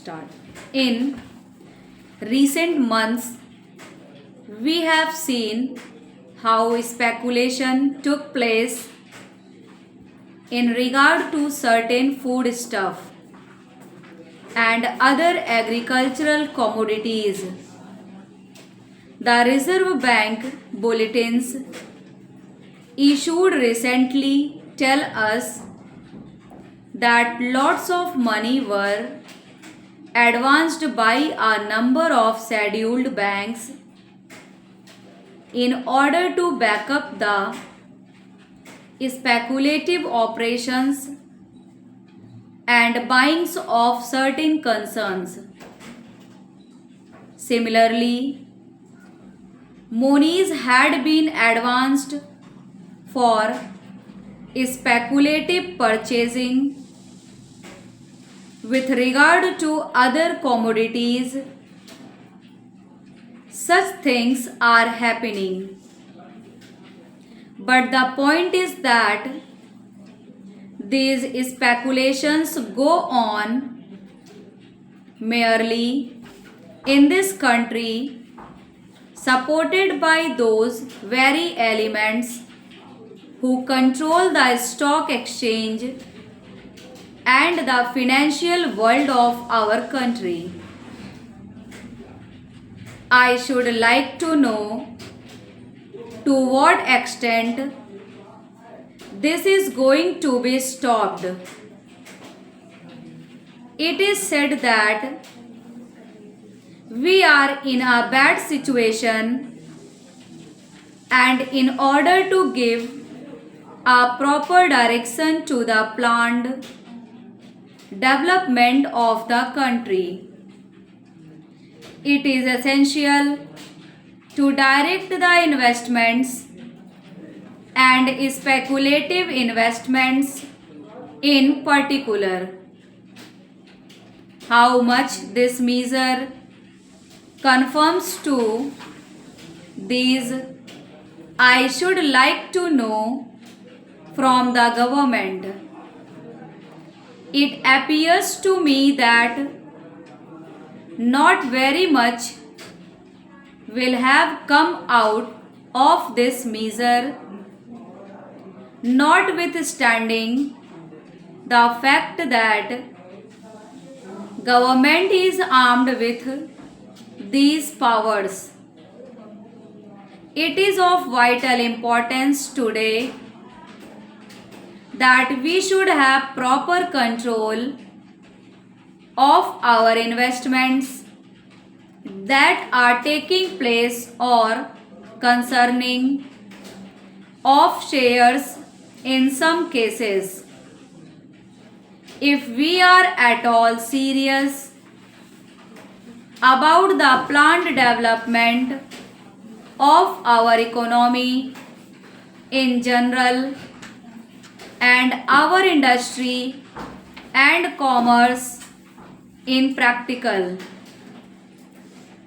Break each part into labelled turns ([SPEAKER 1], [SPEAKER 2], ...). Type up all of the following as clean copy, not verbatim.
[SPEAKER 1] start. In recent months, we have seen how speculation took place in regard to certain food stuff and other agricultural commodities. The Reserve Bank bulletins issued recently tell us that lots of money were advanced by a number of scheduled banks in order to back up the speculative operations and buyings of certain concerns. Similarly, monies had been advanced for speculative purchasing with regard to other commodities. Such things are happening. But the point is that these speculations go on merely in this country, supported by those very elements who control the stock exchange and the financial world of our country. I should like to know to what extent this is going to be stopped. It is said that we are in a bad situation, and in order to give a proper direction to the planned development of the country, it is essential to direct the investments and speculative investments in particular. How much this measure conforms to these, I should like to know from the government. It appears to me that not very much will have come out of this measure, notwithstanding the fact that government is armed with these powers. It is of vital importance today that we should have proper control of our investments that are taking place or concerning of shares in some cases. If we are at all serious about the planned development of our economy in general and our industry and commerce in practical,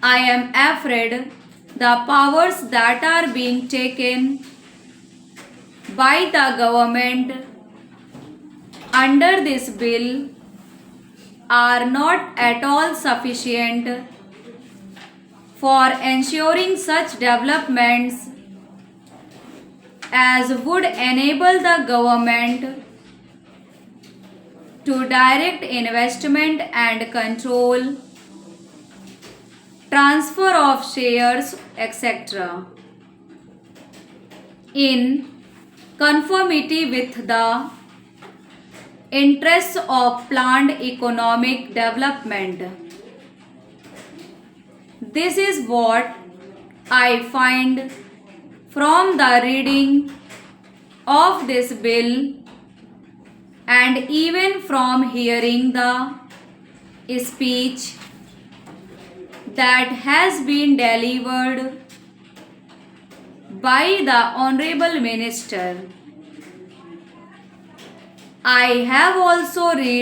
[SPEAKER 1] I am afraid the powers that are being taken by the government under this bill are not at all sufficient for ensuring such developments as would enable the government to direct investment and control transfer of shares, etc. in conformity with the interests of planned economic development. This is what I find from the reading of this bill and even from hearing the speech that has been delivered by the Honorable Minister. I have also read